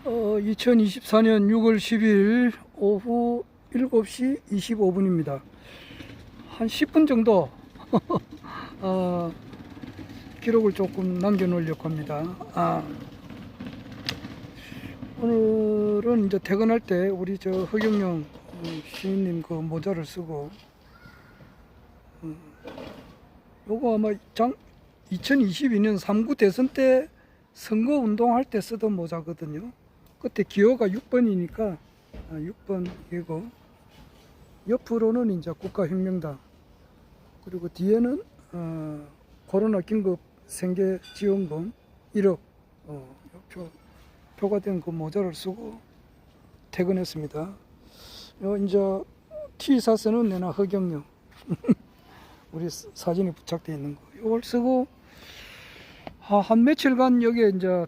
2024년 6월 10일 오후 7시 25분입니다. 한 10분 정도 기록을 조금 남겨놓으려고 합니다. 오늘은 이제 퇴근할 때 우리 저 허경영 시인님 그 모자를 쓰고, 요거 아마 2022년 3구 대선 때 선거 운동할 때 쓰던 모자거든요. 그때 기호가 6번이니까 6번이고, 옆으로는 이제 국가혁명당, 그리고 뒤에는 코로나 긴급 생계 지원금 1억 표가 된 그 모자를 쓰고 퇴근했습니다. 이제 T사선은 내나 허경영 우리 사진이 부착되어 있는 거, 이걸 쓰고 한 며칠간 여기에 이제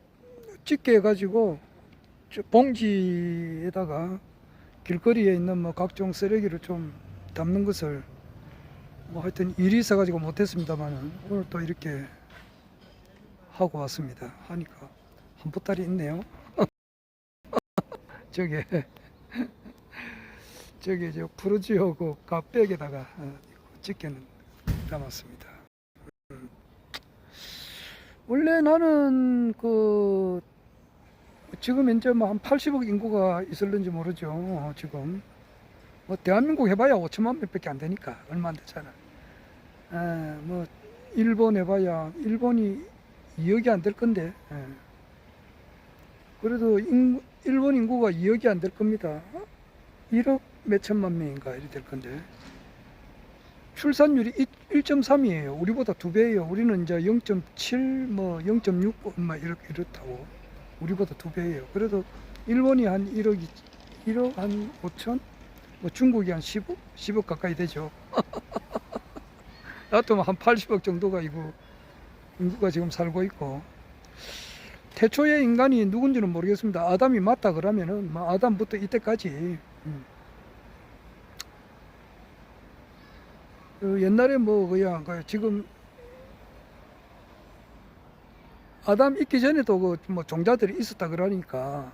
찍게 해가지고 봉지에다가 길거리에 있는 뭐 각종 쓰레기를 좀 담는 것을 뭐 하여튼 일이 있어가지고 못했습니다만은 오늘 또 이렇게 하고 왔습니다. 하니까 한 보따리 있네요. 저게 저 푸르지오 그 갓백에다가 집게는 담았습니다. 원래 나는 그 지금 이제 뭐 한 80억 인구가 있을는지 모르죠. 지금 뭐 대한민국 해봐야 5천만 명밖에 안 되니까 얼마 안 되잖아. 뭐 일본 해봐야 일본이 2억이 안 될 건데, 그래도 일본 인구가 2억이 안 될 겁니다. 1억 몇천만 명인가 이렇게 될 건데, 출산율이 1.3이에요. 우리보다 2배예요. 우리는 이제 0.7, 뭐 0.6, 뭐 이렇다고. 우리보다 2배예요. 그래도 일본이 한 1억 한 5천, 뭐 중국이 한 10억, 10억 가까이 되죠. 나도 한 80억 정도가 인구가 지금 살고 있고, 태초의 인간이 누군지는 모르겠습니다. 아담이 맞다 그러면은 뭐 아담부터 이때까지 옛날에 뭐 그냥 지금 아담 있기 전에도 그 뭐 종자들이 있었다 그러니까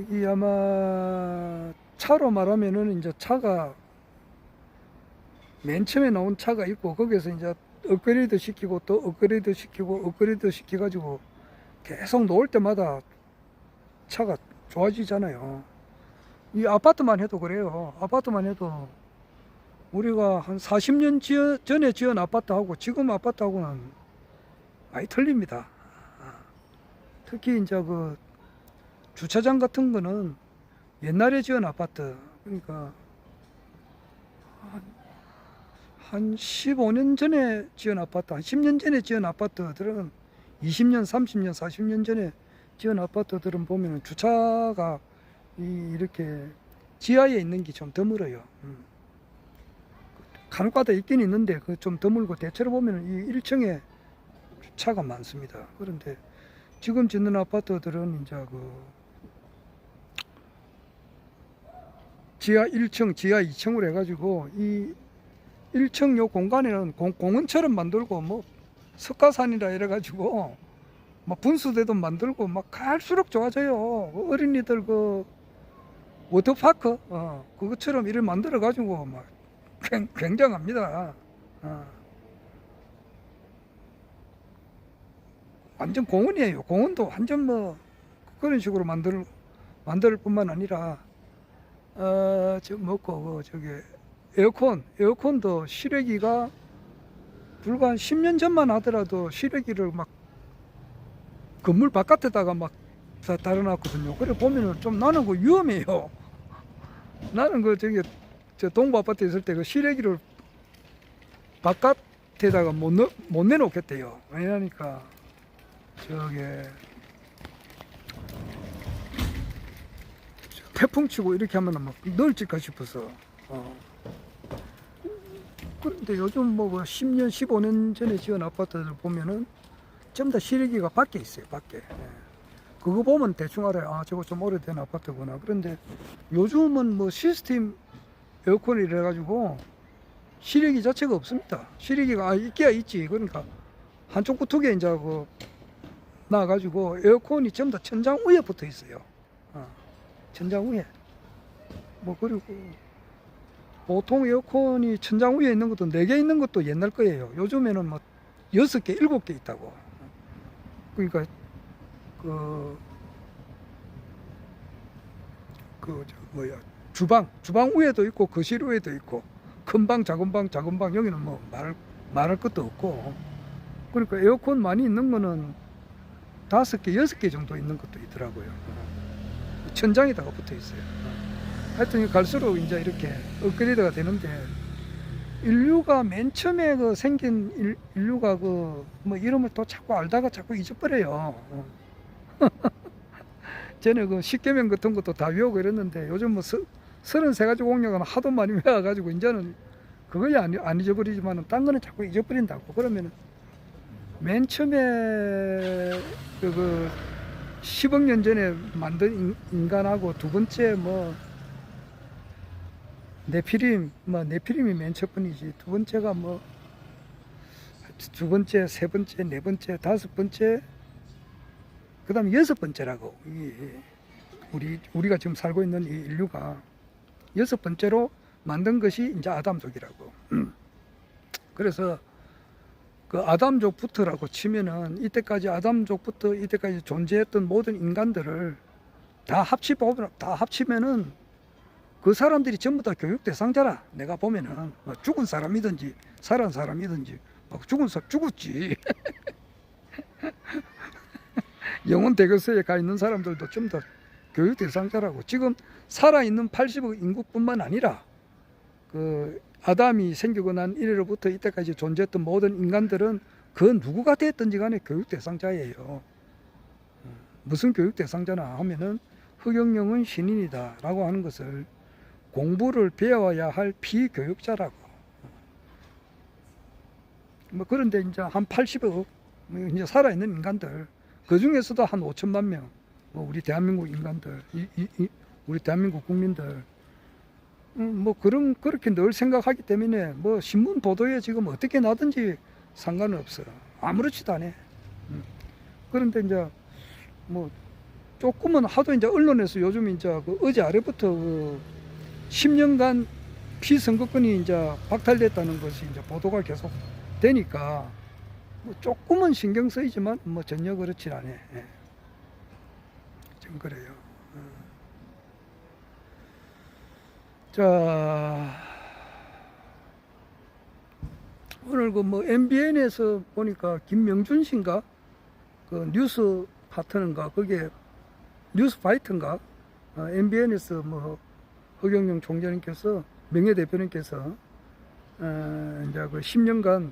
이 아마 차로 말하면은 이제 차가 맨 처음에 나온 차가 있고, 거기에서 이제 업그레이드 시키고 또 업그레이드 시키고 업그레이드 시켜가지고 계속 놓을 때마다 차가 좋아지잖아요. 이 아파트만 해도 그래요. 아파트만 해도 우리가 한 40년 전에 지은 아파트하고 지금 아파트하고는 많이 틀립니다. 특히 이제 그 주차장 같은 거는 옛날에 지은 아파트, 그러니까 한 15년 전에 지은 아파트, 한 10년 전에 지은 아파트들은 20년, 30년, 40년 전에 지은 아파트들은 보면 주차가 이렇게 지하에 있는 게 좀 드물어요. 간혹가다 있긴 있는데 그 좀 드물고, 대체로 보면 이 1층에 차가 많습니다. 그런데 지금 짓는 아파트들은 이제 그 지하 1층, 지하 2층으로 해가지고 이 1층 요 공간에는 공원처럼 만들고, 뭐 석가산이라 이래가지고 막 분수대도 만들고 막 갈수록 좋아져요. 어린이들 그 워터파크 그것처럼 이를 만들어 가지고 막 굉장합니다. 완전 공원이에요. 공원도 완전 뭐 그런 식으로 만들 뿐만 아니라 저 뭐고 저기 에어컨도 실외기가 불과 한 10년 전만 하더라도 실외기를 막 건물 바깥에다가 막 달아놨거든요. 그래 보면은 좀 나는 그 위험해요. 나는 그 저 동부 아파트에 있을 때 그 실외기를 바깥에다가 못 내놓겠대요. 왜냐니까 저게 태풍 치고 이렇게 하면 막 널질까 싶어서. 그런데 요즘 뭐 10년, 15년 전에 지은 아파트들 보면은 전부 다 실외기가 밖에 있어요, 밖에. 그거 보면 대충 알아요. 아, 저거 좀 오래된 아파트구나. 그런데 요즘은 뭐 시스템 에어컨이 이래가지고 실외기 자체가 없습니다. 실외기가 있기야 있지. 그러니까 한쪽 구석에 이제 그 나가지고 에어컨이 전부 다 천장 위에 붙어 있어요. 천장 위에. 뭐 그리고 보통 에어컨이 천장 위에 있는 것도 4개 있는 것도 옛날 거예요. 요즘에는 뭐 6개, 7개 있다고. 그러니까 주방 위에도 있고 거실 위에도 있고 큰 방, 작은 방, 작은 방 여기는 뭐 말할 것도 없고. 그러니까 에어컨 많이 있는 거는 5개, 6개 정도 있는 것도 있더라고요. 천장에다가 붙어 있어요. 하여튼 갈수록 이제 이렇게 업그레이드가 되는데, 인류가 맨 처음에 생긴 인류가 뭐 이름을 또 자꾸 알다가 자꾸 잊어버려요. 전에 10계명 같은 것도 다 외우고 이랬는데, 요즘 뭐 33가지 공약은 하도 많이 외워가지고 이제는 그거야 안 잊어버리지만 딴 거는 자꾸 잊어버린다고. 그러면은 맨 처음에 10억 년 전에 만든 인간하고 두 번째 뭐 네피림이 맨 첫 번이지. 두 번째가 두 번째, 세 번째, 네 번째, 다섯 번째, 그 다음에 6번째라고. 우리가 지금 살고 있는 이 인류가 6번째로 만든 것이 이제 아담족이라고. 그래서 그 아담족부터라고 치면은 이때까지 아담족부터 이때까지 존재했던 모든 인간들을 다 합치면은 그 사람들이 전부 다 교육 대상자라. 내가 보면은 뭐 죽은 사람이든지 살아난 사람이든지 죽은 사람 죽었지. 영혼 대거소에 가 있는 사람들도 전부 다 교육 대상자라고. 지금 살아있는 80억 인구뿐만 아니라 그 아담이 생기고 난 이래로부터 이때까지 존재했던 모든 인간들은 그 누구가 됐든지 간에 교육 대상자예요. 무슨 교육 대상자나 하면은 흑영령은 신인이다 라고 하는 것을 공부를 배워야 할 비교육자라고. 뭐 그런데 이제 한 80억 이제 살아있는 인간들, 그 중에서도 한 5천만 명, 우리 대한민국 인간들, 우리 대한민국 국민들, 뭐 그렇게 늘 생각하기 때문에 뭐 신문 보도에 지금 어떻게 나든지 상관은 없어. 아무렇지도 않아. 그런데 이제 뭐 조금은 하도 이제 언론에서 요즘 이제 어제 아래부터 10년간 피선거권이 이제 박탈됐다는 것이 이제 보도가 계속 되니까 뭐 조금은 신경 쓰이지만 뭐 전혀 그렇지 않아. 좀 그래요. 자, 오늘 뭐 MBN에서 보니까 김명준 씨인가 뉴스 파트너인가 거기에 뉴스 파이터인가 MBN에서 뭐 허경영 총재님께서 명예대표님께서 이제 10년간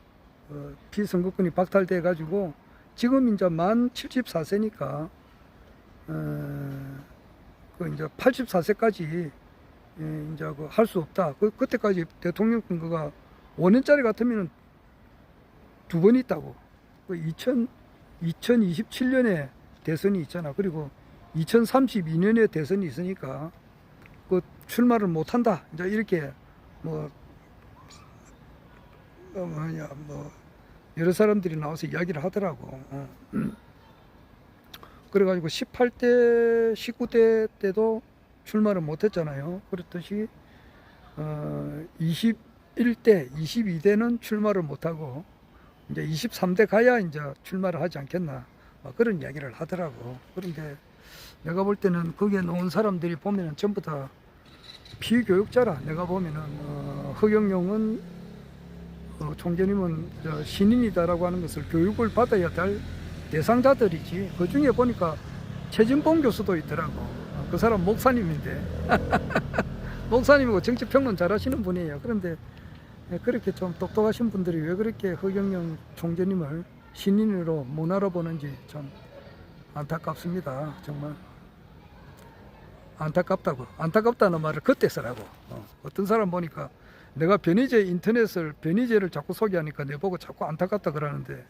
피선거권이 박탈돼 가지고 지금 이제 만 74세니까 이제 84세까지 이제 할 수 없다. 그때까지 대통령 선거가 5년짜리 같으면 2번 있다고. 2027년에 대선이 있잖아. 그리고 2032년에 대선이 있으니까 출마를 못 한다. 이제 이렇게 뭐 여러 사람들이 나와서 이야기를 하더라고. 그래가지고 18대, 19대 때도 출마를 못 했잖아요. 그렇듯이 21대, 22대는 출마를 못 하고 이제 23대 가야 이제 출마를 하지 않겠나. 그런 이야기를 하더라고. 그런데 내가 볼 때는 거기에 놓은 사람들이 보면은 전부 다 피교육자라. 내가 보면은 허경영은 총재님은 신인이다라고 하는 것을 교육을 받아야 될 대상자들이지. 그 중에 보니까 최진봉 교수도 있더라고. 그 사람 목사님인데 목사님이고 정치평론 잘하시는 분이에요. 그런데 그렇게 좀 똑똑하신 분들이 왜 그렇게 허경영 총재님을 신인으로 못 알아보는지 좀 안타깝습니다. 정말 안타깝다는 말을 그때 쓰라고. 어떤 사람 보니까 내가 변희재를 자꾸 소개하니까 내보고 자꾸 안타깝다 그러는데,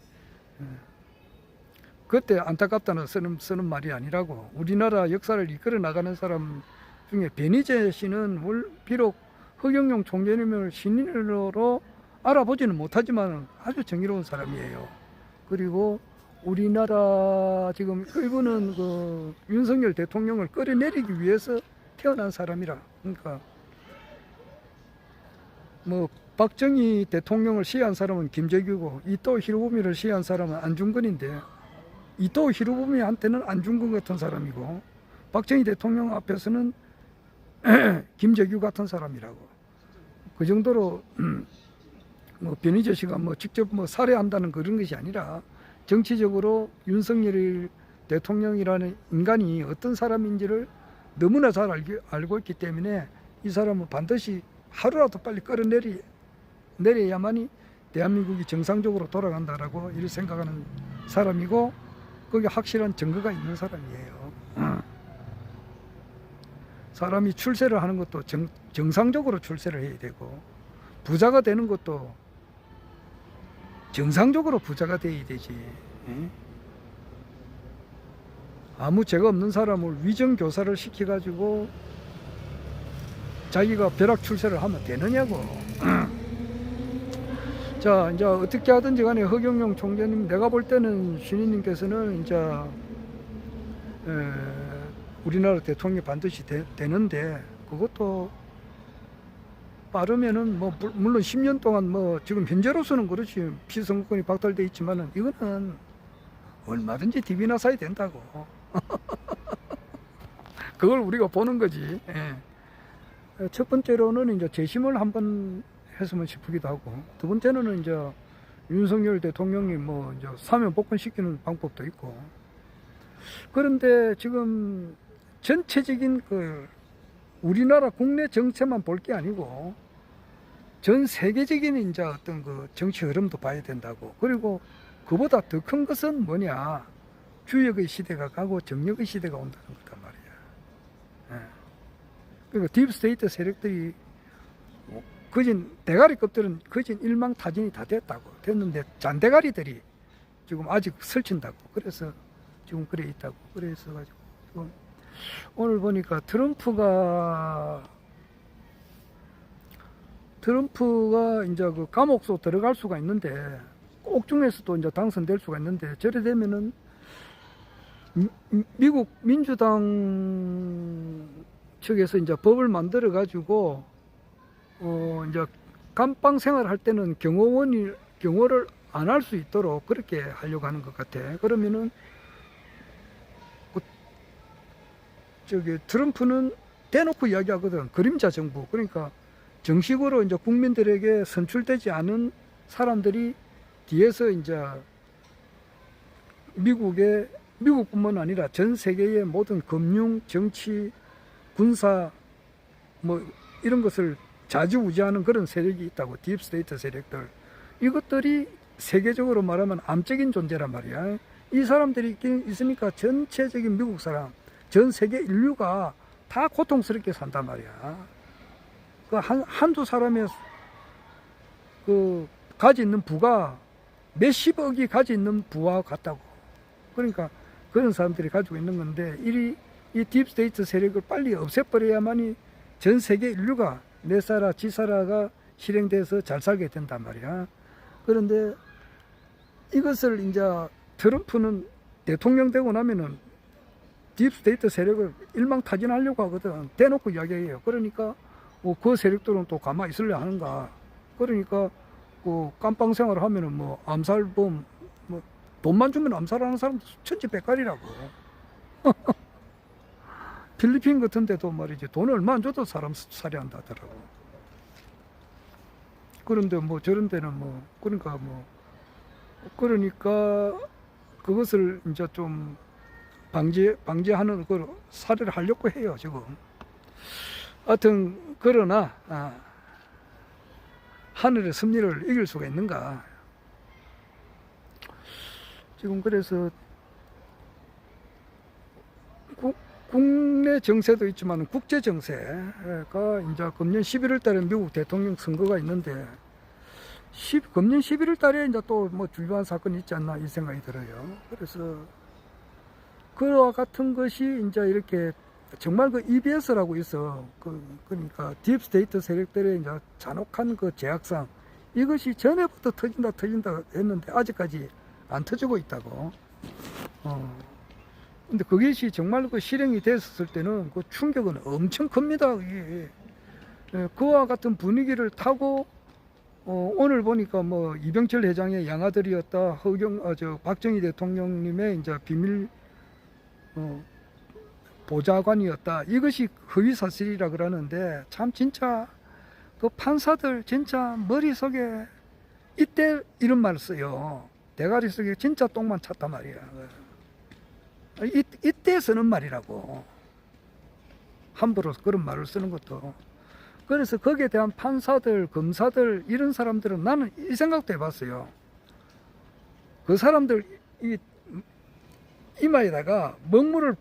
그때 안타깝다는 쓰는 말이 아니라고. 우리나라 역사를 이끌어 나가는 사람 중에 변희재 씨는 비록 허경영 총재님을 신인으로 알아보지는 못하지만 아주 정의로운 사람이에요. 그리고 우리나라 지금 이분은 그 윤석열 대통령을 끌어내리기 위해서 태어난 사람이라. 그러니까 뭐 박정희 대통령을 시해한 사람은 김재규고 이토 히로부미를 시해한 사람은 안중근인데 이토 히로부미한테는 안중근 같은 사람이고 박정희 대통령 앞에서는 김재규 같은 사람이라고. 그 정도로 뭐 변희재 씨가 뭐 직접 뭐 살해한다는 그런 것이 아니라 정치적으로 윤석열 대통령이라는 인간이 어떤 사람인지를 너무나 잘 알고 있기 때문에 이 사람은 반드시 하루라도 빨리 내려야만이 대한민국이 정상적으로 돌아간다라고 이렇게 생각하는 사람이고 거기에 확실한 증거가 있는 사람이에요. 사람이 출세를 하는 것도 정상적으로 출세를 해야 되고 부자가 되는 것도 정상적으로 부자가 돼야 되지. 아무 죄가 없는 사람을 위정교사를 시켜가지고 자기가 벼락 출세를 하면 되느냐고. 자, 이제 어떻게 하든지 간에 허경영 총재님, 내가 볼 때는 신인님께서는 이제 우리나라 대통령이 반드시 되는데 그것도 빠르면은 뭐 물론 10년 동안 뭐 지금 현재로서는 그렇지 피선거권이 박탈돼 있지만은 이거는 얼마든지 DB나 사야 된다고. 그걸 우리가 보는 거지. 예. 첫 번째로는 이제 재심을 한번 했으면 싶기도 하고, 두 번째는 이제 윤석열 대통령이 뭐 이제 사면 복권시키는 방법도 있고. 그런데 지금 전체적인 그 우리나라 국내 정체만 볼 게 아니고 전 세계적인 이제 어떤 그 정치 흐름도 봐야 된다고. 그리고 그보다 더 큰 것은 뭐냐? 주역의 시대가 가고 정력의 시대가 온다는 거단 말이야. 예. 그리고 딥스테이트 세력들이 거진 대가리급들은 거진 일망타진이 다 됐는데 잔대가리들이 지금 아직 설친다고. 그래서 지금 그래 있다고. 그래서 가지고 지금 오늘 보니까 트럼프가 이제 그 감옥소 들어갈 수가 있는데 꼭 중에서도 이제 당선될 수가 있는데 저래 되면은 미국 민주당 측에서 이제 법을 만들어 가지고 이제 감방 생활할 때는 경호를 안 할 수 있도록 그렇게 하려고 하는 것 같아. 그러면은 트럼프는 대놓고 이야기하거든. 그림자 정부. 그러니까 정식으로 이제 국민들에게 선출되지 않은 사람들이 뒤에서 이제 미국뿐만 아니라 전 세계의 모든 금융, 정치, 군사 뭐 이런 것을 좌지우지하는 그런 세력이 있다고. 딥스테이트 세력들. 이것들이 세계적으로 말하면 암적인 존재란 말이야. 이 사람들이 있으니까 전체적인 미국 사람, 전 세계 인류가 다 고통스럽게 산단 말이야. 그 한두 사람의 그 가지 있는 부가 몇십억이 가지 있는 부와 같다고. 그러니까 그런 사람들이 가지고 있는 건데 이 딥스테이트 세력을 빨리 없애버려야만이 전 세계 인류가 내 살아 지 살아가 실행돼서 잘 살게 된단 말이야. 그런데 이것을 이제 트럼프는 대통령 되고 나면은 딥스테이트 세력을 일망타진하려고 하거든. 대놓고 이야기해요. 그러니까 그 세력들은 또 가만히 있으려 하는가. 그러니까 그 깜빵 생활을 하면은 뭐 암살범 뭐 돈만 주면 암살하는 사람도 천지백갈이라고. 필리핀 같은 데도 말이지 돈 얼마 안 줘도 사람 살해한다 하더라고. 그런데 뭐 저런 데는 뭐 그러니까 그것을 이제 좀 방지하는 그 살해를 하려고 해요 지금. 하여튼 그러나 하늘의 섭리를 이길 수가 있는가. 지금 그래서 국내 정세도 있지만 국제 정세가 이제 금년 11월 달에 미국 대통령 선거가 있는데 금년 11월 달에 이제 또 뭐 주요한 사건이 있지 않나 이 생각이 들어요. 그래서 그와 같은 것이 이제 이렇게 정말 그 EBS라고 있어. 그러니까 딥스테이트 세력들의 이제 잔혹한 그 제약상 이것이 전에부터 터진다 했는데 아직까지 안 터지고 있다고. 근데 그것이 정말 그 실행이 됐었을 때는 그 충격은 엄청 큽니다. 그게. 예, 그와 같은 분위기를 타고 오늘 보니까 뭐 이병철 회장의 양아들이었다, 박정희 대통령님의 이제 비밀 보좌관이었다. 이것이 허위 사실이라 그러는데 참 진짜 그 판사들 진짜 머릿속에 이때 이런 말을 써요. 대가리 속에 진짜 똥만 찼단 말이야. 이때 쓰는 말이라고. 함부로 그런 말을 쓰는 것도. 그래서 거기에 대한 판사들, 검사들 이런 사람들은 나는 이 생각도 해봤어요. 그 사람들 이마에다가 먹물을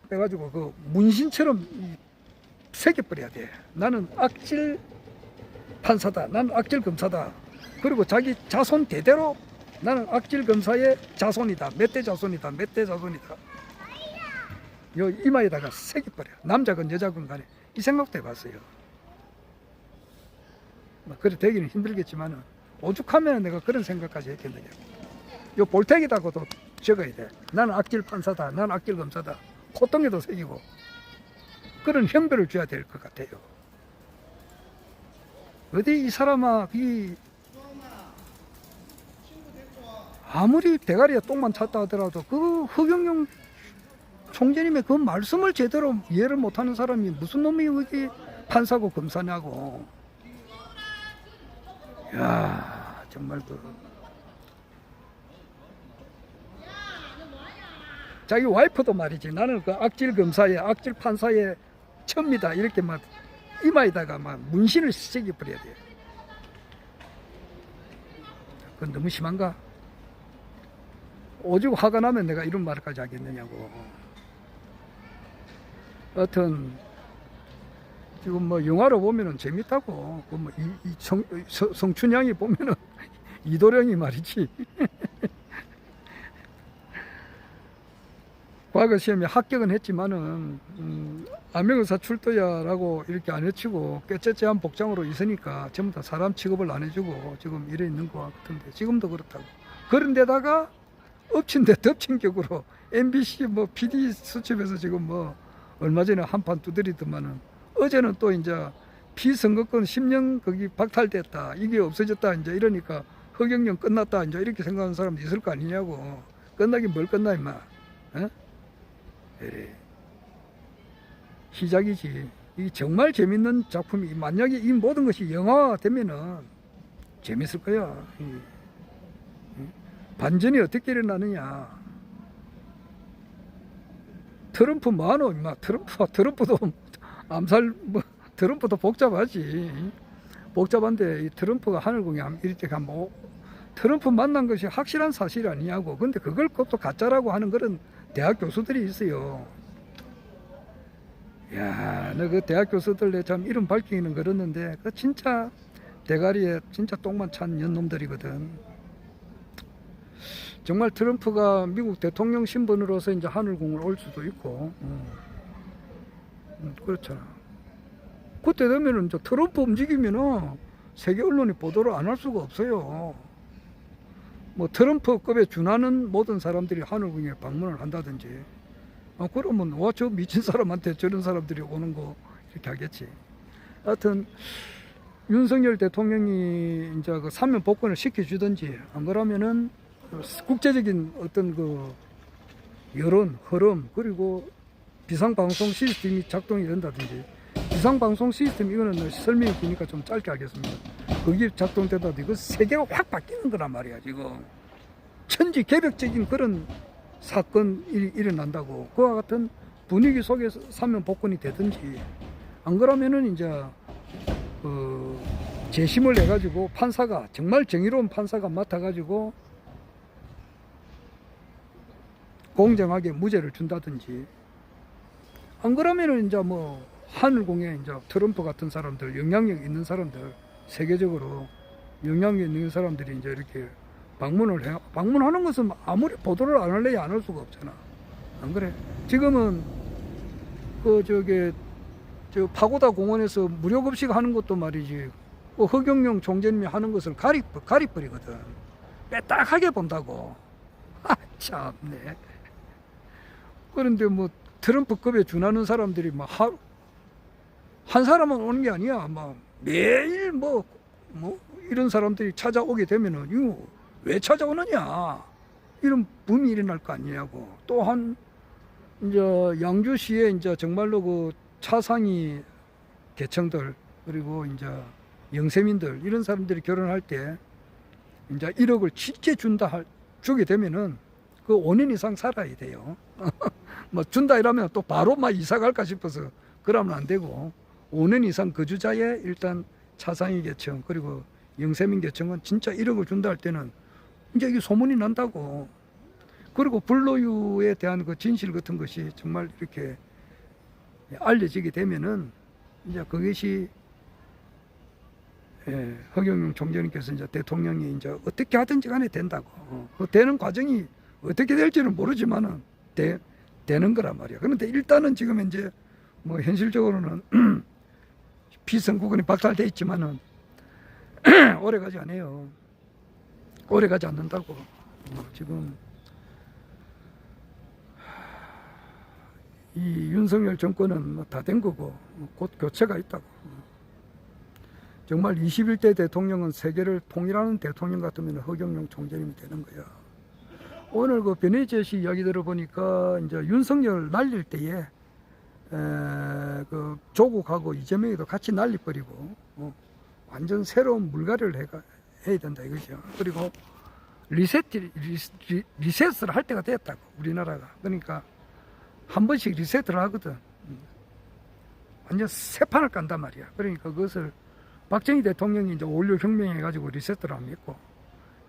빼가지고 그 문신처럼 새겨버려야 돼. 나는 악질 판사다. 나는 악질 검사다. 그리고 자기 자손 대대로 나는 악질 검사의 자손이다. 몇 대 자손이다. 몇 대 자손이다. 요 이마에다가 새겨버려. 남자건 여자건 간에. 이 생각도 해봤어요. 그래 되기는 힘들겠지만은 오죽하면 내가 그런 생각까지 했겠느냐. 요 볼텍이다고도 적어야 돼. 나는 악질 판사다. 나는 악질 검사다. 콧등에도 새기고 그런 형별을 줘야 될 것 같아요. 어디 이 사람아 아무리 대가리에 똥만 찼다 하더라도 그 허경영 총재님의 그 말씀을 제대로 이해를 못하는 사람이 무슨 놈이 여기 판사고 검사냐고. 야 정말 자기 와이프도 말이지 나는 그 악질 검사의 악질 판사의 첩니다 이렇게 막 이마에다가 막 문신을 새겨버려야 돼. 그건 너무 심한가? 오죽 화가 나면 내가 이런 말까지 하겠느냐고. 하여튼 지금 뭐 영화로 보면은 재밌다고. 뭐 성춘향이 보면은 이도령이 말이지. 과거 시험에 합격은 했지만은 암행의사 출두야라고 이렇게 안 해치고 꾀째째한 복장으로 있으니까 전부 다 사람 취급을 안 해주고 지금 이래 있는 것 같은데 지금도 그렇다고. 그런데다가 엎친 데 덮친 격으로 MBC 뭐 PD 수첩에서 지금 뭐 얼마 전에 한판 두드리더만은 어제는 또 이제 피선거권 10년 거기 박탈됐다. 이게 없어졌다. 이제 이러니까 허경영 끝났다. 이제 이렇게 생각하는 사람도 있을 거 아니냐고. 끝나긴 뭘 끝나 임마. 에? 그래. 시작이지. 이 정말 재밌는 작품이 만약에 이 모든 것이 영화가 되면은 재밌을 거야. 반전이 어떻게 일어나느냐. 트럼프 뭐하노 임마. 트럼프도 암살 뭐 트럼프도 복잡하지. 복잡한데 이 트럼프가 하늘궁에 이렇게 가면 트럼프 만난 것이 확실한 사실이 아니냐고. 근데 그걸 또 가짜라고 하는 그런 대학 교수들이 있어요. 야, 너 그 대학 교수들 내 참 이름 밝히기는 그렇는데 그 진짜 대가리에 진짜 똥만 찬 년놈들이거든. 정말 트럼프가 미국 대통령 신분으로서 이제 하늘궁을 올 수도 있고, 그렇잖아. 그때 되면은 이제 트럼프 움직이면은 세계 언론이 보도를 안 할 수가 없어요. 뭐 트럼프급에 준하는 모든 사람들이 하늘궁에 방문을 한다든지, 그러면 와 저 미친 사람한테 저런 사람들이 오는 거 이렇게 하겠지. 하여튼 윤석열 대통령이 이제 그 사면 복권을 시켜주든지 안 그러면은 국제적인 어떤 그 여론, 흐름, 그리고 비상방송 시스템이 작동이 된다든지. 비상방송 시스템 이거는 설명이 기니까 좀 짧게 하겠습니다. 그게 작동되다든지 그 세계가 확 바뀌는 거란 말이야. 지금 천지개벽적인 그런 사건이 일어난다고. 그와 같은 분위기 속에서 사면 복권이 되든지 안 그러면은 이제 재심을 해가지고 판사가 정말 정의로운 판사가 맡아가지고 공정하게 무죄를 준다든지 안 그러면은 이제 뭐 하늘궁에 이제 트럼프 같은 사람들, 영향력 있는 사람들, 세계적으로 영향력 있는 사람들이 이제 이렇게 방문하는 것은 아무리 보도를 안 할래야 안 할 수가 없잖아. 안 그래? 지금은 저 파고다 공원에서 무료 급식 하는 것도 말이지. 허경영 총재님이 하는 것을 가리버리거든. 빼딱하게 본다고. 아, 참네. 그런데 뭐 트럼프급에 준하는 사람들이 막 한 사람만 오는 게 아니야. 막 매일 뭐 이런 사람들이 찾아오게 되면은 이거 왜 찾아오느냐 이런 붐이 일어날 거 아니냐고. 또한 이제 양주시에 이제 정말로 그 차상위 계층들 그리고 이제 영세민들 이런 사람들이 결혼할 때 이제 1억을 진짜 주게 되면은 그 5년 이상 살아야 돼요. 뭐 준다 이러면 또 바로 막 이사 갈까 싶어서 그러면 안 되고 5년 이상 거주자의 일단 차상위 계층 그리고 영세민 계층은 진짜 1억을 준다 할 때는 이제 이게 소문이 난다고. 그리고 불로유에 대한 그 진실 같은 것이 정말 이렇게 알려지게 되면은 이제 그것이 허경영 총재님께서 이제 대통령이 이제 어떻게 하든지 간에 된다고. 그 되는 과정이 어떻게 될지는 모르지만은 되는 거란 말이야. 그런데 일단은 지금 이제 뭐 현실적으로는 비선거권이 박탈돼 있지만은 오래 가지 않아요. 오래 가지 않는다고. 지금 이 윤석열 정권은 뭐 다 된 거고 곧 교체가 있다고. 정말 21대 대통령은 세계를 통일하는 대통령 같으면 허경영 총재님이 되는 거야. 오늘 그 변희재 씨 이야기 들어보니까 이제 윤석열 날릴 때에 그 조국하고 이재명이도 같이 날려버리고 완전 새로운 물갈이를 해야 된다 이거죠. 그리고 리셋을 할 때가 됐다고 우리나라가. 그러니까 한 번씩 리셋을 하거든. 완전 새 판을 깐단 말이야. 그러니까 그것을 박정희 대통령이 이제 5.16 혁명 해가지고 리셋을 하면 있고,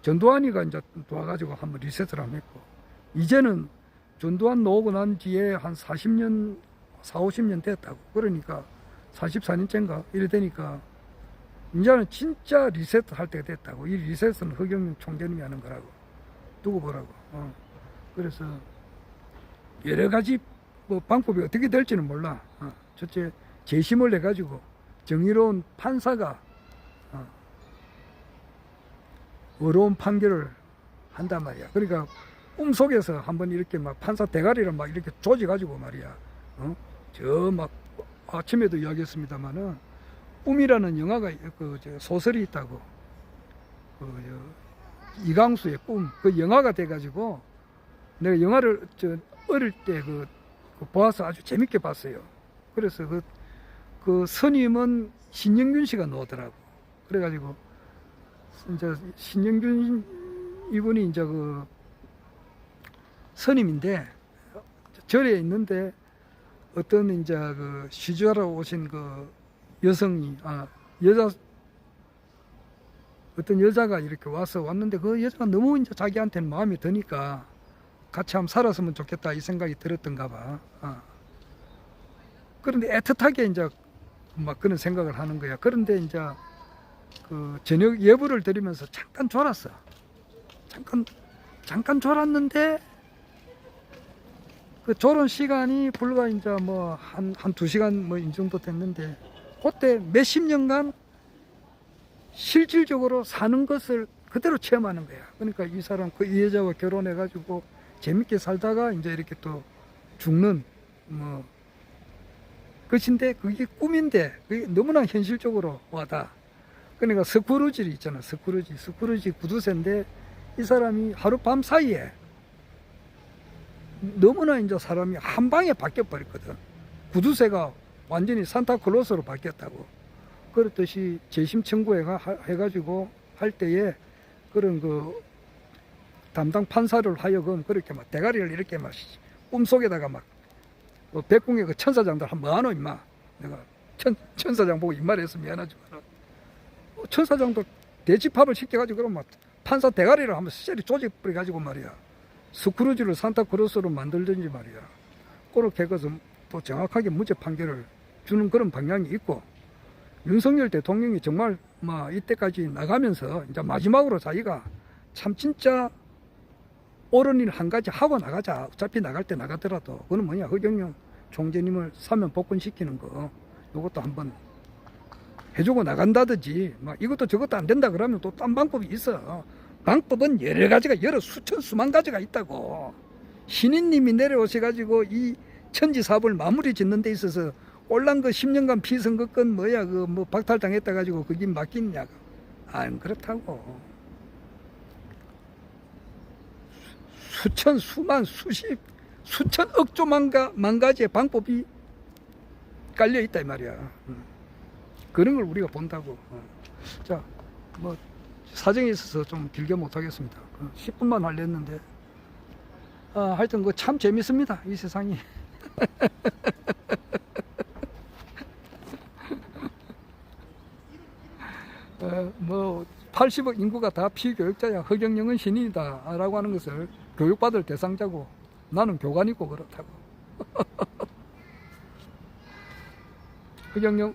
전두환이가 이제 도와가지고 한번 리셋을 하면 있고, 이제는 전두환 나오고 난 뒤에 한 40년, 50년 됐다고. 그러니까 44년째인가? 이래 되니까, 이제는 진짜 리셋 할 때가 됐다고. 이 리셋은 허경영 총재님이 하는 거라고. 두고 보라고. 그래서 여러 가지 뭐 방법이 어떻게 될지는 몰라. 첫째, 재심을 해가지고 정의로운 판사가 어려운 판결을 한단 말이야. 그러니까 꿈속에서 한번 이렇게 막 판사 대가리를 막 이렇게 조져가지고 말이야. 저 막 아침에도 이야기했습니다만은 꿈이라는 영화가 소설이 있다고. 이강수의 꿈. 그 영화가 돼가지고 내가 영화를 어릴 때 보아서 아주 재밌게 봤어요. 그래서 그 스님은 신영균 씨가 나오더라고. 그래가지고 이제 신영균 이분이 이제 그 스님인데 절에 있는데 어떤 이제 그 시주하러 오신 그 여성이 어떤 여자가 이렇게 왔는데 그 여자가 너무 이제 자기한테는 마음이 드니까 같이 한번 살았으면 좋겠다 이 생각이 들었던가 봐. 그런데 애틋하게 이제 막 그런 생각을 하는 거야. 그런데 이제 그 저녁 예불을 드리면서 잠깐 졸았어. 잠깐 졸았는데 그 졸은 시간이 불과 이제 뭐 한 2시간 뭐 이 정도 됐는데 그때 몇십 년간 실질적으로 사는 것을 그대로 체험하는 거야. 그러니까 이 사람 이 여자와 결혼해 가지고 재밌게 살다가 이제 이렇게 또 죽는 뭐 것인데 그게 꿈인데 그게 너무나 현실적으로 와다. 그러니까 스크루지 있잖아. 스크루지 구두쇠인데 이 사람이 하룻밤 사이에 너무나 이제 사람이 한 방에 바뀌어 버렸거든. 구두쇠가 완전히 산타클로스로 바뀌었다고. 그렇듯이 재심 청구해가지고 할 때에 그런 그 담당 판사를 하여금 그렇게 막 대가리를 이렇게 막 꿈속에다가 막 백궁의 그 천사장들 한 뭐하노 임마. 내가 천사장 보고 이 말해서 미안하지만 천사장도 대집합을 시켜가지고 그럼 막 판사 대가리를 한번 세리 조직버려가지고 말이야. 스크루지를 산타크로스로 만들든지 말이야. 그렇게 해서 또 정확하게 무죄 판결을 주는 그런 방향이 있고, 윤석열 대통령이 정말 막 이때까지 나가면서 이제 마지막으로 자기가 참 진짜 옳은 일 한 가지 하고 나가자. 어차피 나갈 때 나가더라도 그거는 뭐냐, 허경영 총재님을 사면 복권시키는 거 이것도 한번 해주고 나간다든지 막 이것도 저것도 안 된다 그러면 또 딴 방법이 있어. 방법은 여러 가지가 수천 수만 가지가 있다고. 신인님이 내려오셔가지고 이 천지 사업을 마무리 짓는 데 있어서 올란 거 10년간 피선거권 뭐야 그 뭐 박탈당했다 가지고 그게 맡기느냐고. 안 그렇다고. 수천 수만 수십 수천 억조 만 가지의 방법이 깔려 있다 이 말이야. 그런 걸 우리가 본다고. 자, 뭐 사정이 있어서 좀 길게 못 하겠습니다. 10분만 하려 했는데 하여튼 그 참 재밌습니다 이 세상이. 뭐 80억 인구가 다 피교육자야. 허경영은 신인이다 라고 하는 것을 교육받을 대상자고 나는 교관이고 그렇다고. 허경영